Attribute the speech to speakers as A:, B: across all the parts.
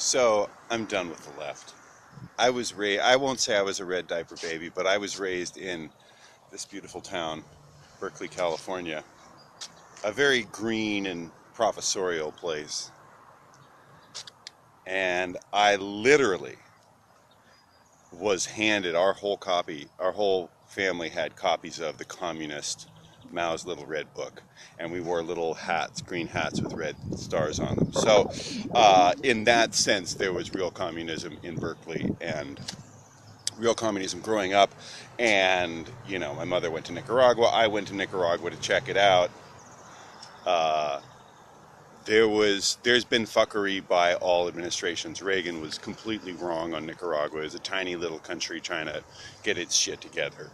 A: So I'm done with the left. I won't say I was a red diaper baby, but I was raised in this beautiful town, Berkeley, California, a very green and professorial place. And I literally was handed our whole family had copies of the communist Mao's Little Red Book, and we wore little hats, green hats with red stars on them. So, in that sense, there was real communism in Berkeley and real communism growing up. And, my mother went to Nicaragua. I went to Nicaragua to check it out. Uh, there's been fuckery by all administrations. Reagan was completely wrong on Nicaragua. It was a tiny little country trying to get its shit together.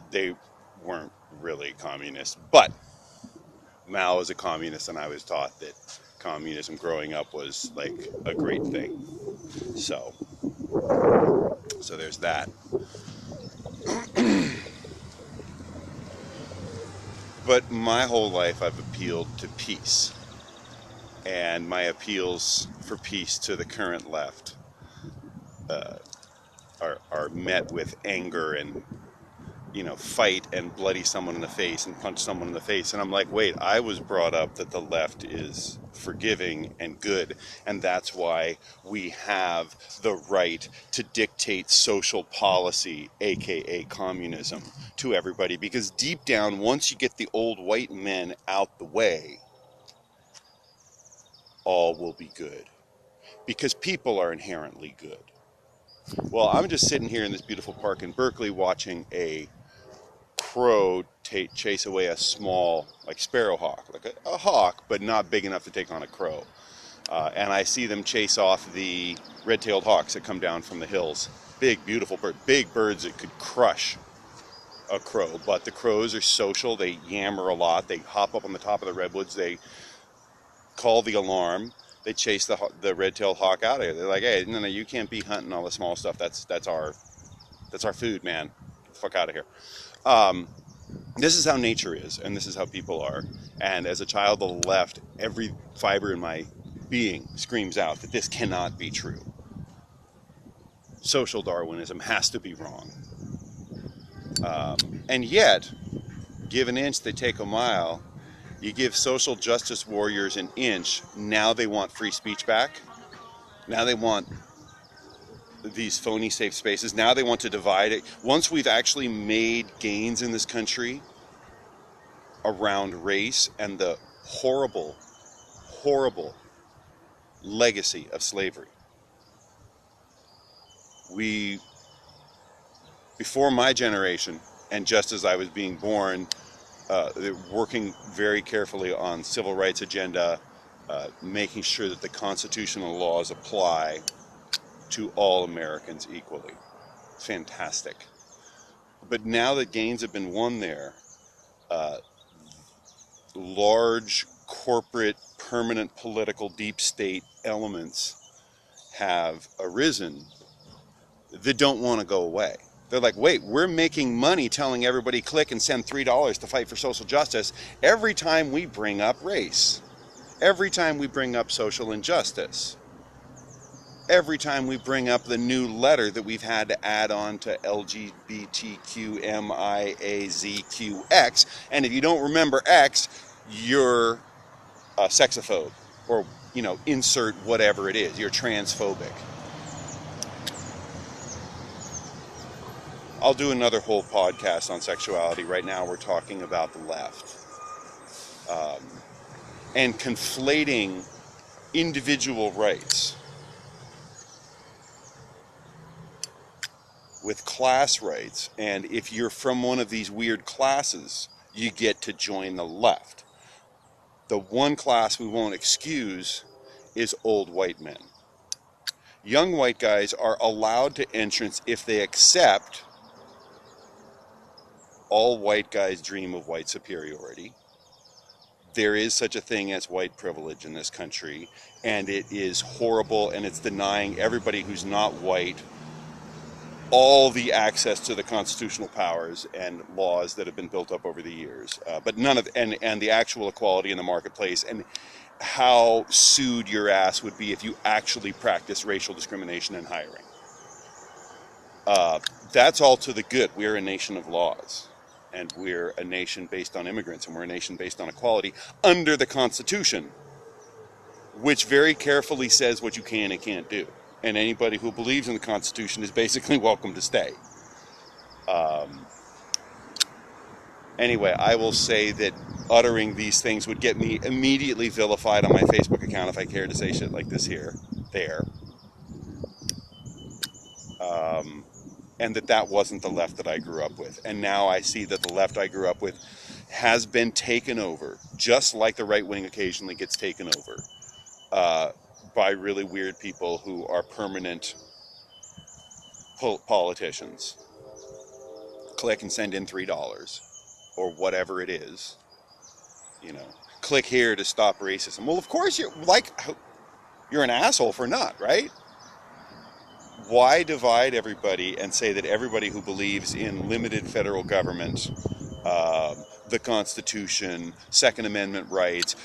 A: They weren't really communist, but Mao was a communist, and I was taught that communism growing up was like a great thing. So, so there's that. But my whole life I've appealed to peace, and my appeals for peace to the current left uh, are met with anger and fight and bloody someone in the face and punch someone in the face. And I'm like, wait, I was brought up that the left is forgiving and good, and that's why we have the right to dictate social policy, aka communism, to everybody. Because deep down, once you get the old white men out the way, all will be good. Because people are inherently good. Well, I'm just sitting here in this beautiful park in Berkeley watching a crow chase away a small, like sparrowhawk, like a hawk, but not big enough to take on a crow. And I see them chase off the red-tailed hawks that come down from the hills. Big, beautiful bird. Big birds that could crush a crow. But the crows are social. They yammer a lot. They hop up on the top of the redwoods. They call the alarm. They chase the red-tailed hawk out of here. They're like, hey, no, you can't be hunting all the small stuff. That's our food, man. Get the fuck out of here. This is how nature is, and this is how people are. And as a child of the left, every fiber in my being screams out that this cannot be true. Social Darwinism has to be wrong. And yet, give an inch, they take a mile. You give social justice warriors an inch, now they want free speech back. Now they want these phony safe spaces. Now they want to divide it. Once we've actually made gains in this country around race and the horrible, horrible legacy of slavery. Before my generation, and just as I was being born, working very carefully on civil rights agenda, making sure that the constitutional laws apply to all Americans equally. Fantastic. But now that gains have been won there, large corporate, permanent political deep state elements have arisen that don't want to go away. They're like, wait, we're making money telling everybody click and send $3 to fight for social justice every time we bring up race, every time we bring up social injustice, every time we bring up the new letter that we've had to add on to LGBTQMIAZQX. And if you don't remember X, you're a sexophobe, or, insert whatever it is. You're transphobic. I'll do another whole podcast on sexuality. Right now we're talking about the left. And conflating individual rights with class rights. And if you're from one of these weird classes, you get to join the left. The one class we won't excuse is old white men. Young white guys are allowed to entrance if they accept all white guys dream of white superiority. There is such a thing as white privilege in this country, and it is horrible, and it's denying everybody who's not white all the access to the constitutional powers and laws that have been built up over the years, but none of and the actual equality in the marketplace, how sued your ass would be if you actually practice racial discrimination in hiring. That's all to the good. We're a nation of laws, and we're a nation based on immigrants, and we're a nation based on equality under the Constitution, which very carefully says what you can and can't do. And anybody who believes in the Constitution is basically welcome to stay. Anyway, I will say that uttering these things would get me immediately vilified on my Facebook account if I cared to say shit like this there. And that wasn't the left that I grew up with. And now I see that the left I grew up with has been taken over, just like the right wing occasionally gets taken over, by really weird people who are permanent politicians. Click and send in $3 or whatever it is. Click here to stop racism. Well, of course you're an asshole for not, right? Why divide everybody and say that everybody who believes in limited federal government, the Constitution, Second Amendment rights,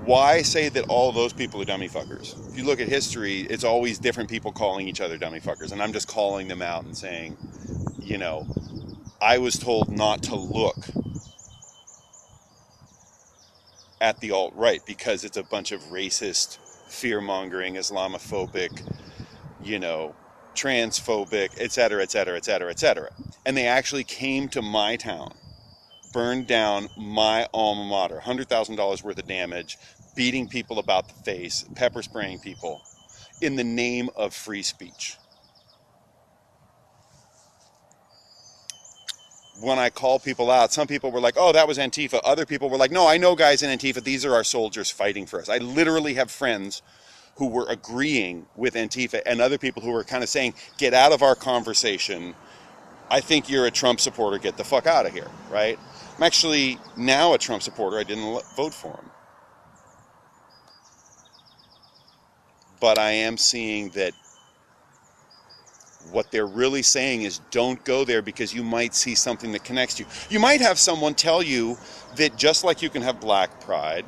A: why say that all those people are dummy fuckers? If you look at history, it's always different people calling each other dummy fuckers, and I'm just calling them out and saying, I was told not to look at the alt-right because it's a bunch of racist, fear-mongering, Islamophobic, transphobic, etc., etc., etc., etc. And they actually came to my town, burned down my alma mater, $100,000 worth of damage, beating people about the face, pepper spraying people, in the name of free speech. When I call people out, some people were like, oh, that was Antifa. Other people were like, no, I know guys in Antifa. These are our soldiers fighting for us. I literally have friends who were agreeing with Antifa and other people who were kind of saying, get out of our conversation. I think you're a Trump supporter. Get the fuck out of here, right? I'm actually now a Trump supporter. I didn't vote for him. But I am seeing that what they're really saying is don't go there because you might see something that connects you. You might have someone tell you that just like you can have black pride,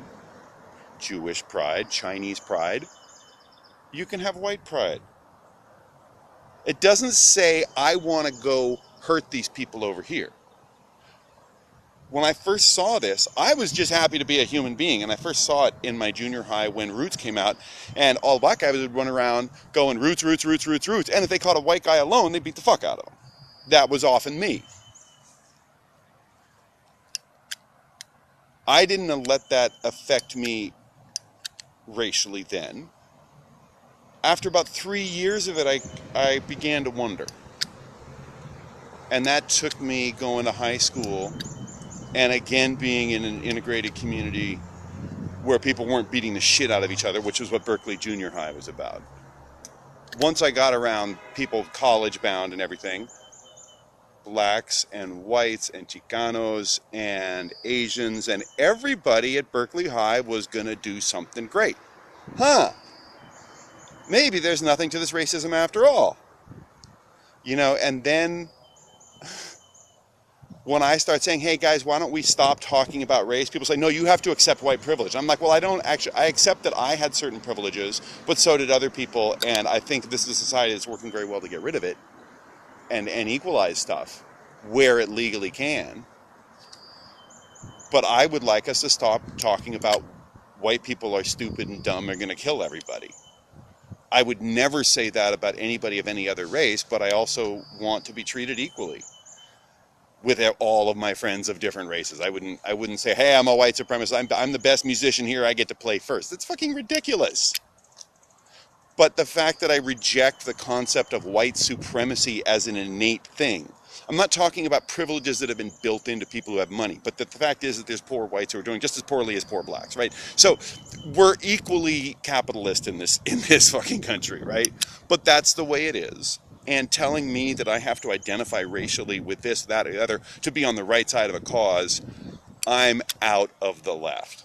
A: Jewish pride, Chinese pride, you can have white pride. It doesn't say I want to go hurt these people over here. When I first saw this, I was just happy to be a human being, and I first saw it in my junior high when Roots came out, and all black guys would run around going, Roots, Roots, Roots, Roots, Roots, and if they caught a white guy alone, they beat the fuck out of him. That was often me. I didn't let that affect me racially then. After about 3 years of it, I began to wonder. And that took me going to high school and again being in an integrated community where people weren't beating the shit out of each other, which was what Berkeley Junior High was about. Once I got around people college bound and everything, blacks and whites and Chicanos and Asians and everybody at Berkeley High was going to do something great. Maybe there's nothing to this racism after all. And then when I start saying, hey guys, why don't we stop talking about race? People say, no, you have to accept white privilege. I'm like, well, I accept that I had certain privileges, but so did other people. And I think this is a society that's working very well to get rid of it and equalize stuff where it legally can. But I would like us to stop talking about white people are stupid and dumb and are going to kill everybody. I would never say that about anybody of any other race, but I also want to be treated equally with all of my friends of different races. I wouldn't say, hey, I'm a white supremacist. I'm the best musician here. I get to play first. That's fucking ridiculous. But the fact that I reject the concept of white supremacy as an innate thing. I'm not talking about privileges that have been built into people who have money, but the fact is that there's poor whites who are doing just as poorly as poor blacks, right? So we're equally capitalist in this fucking country, right? But that's the way it is. And telling me that I have to identify racially with this, that, or the other to be on the right side of a cause, I'm out of the left.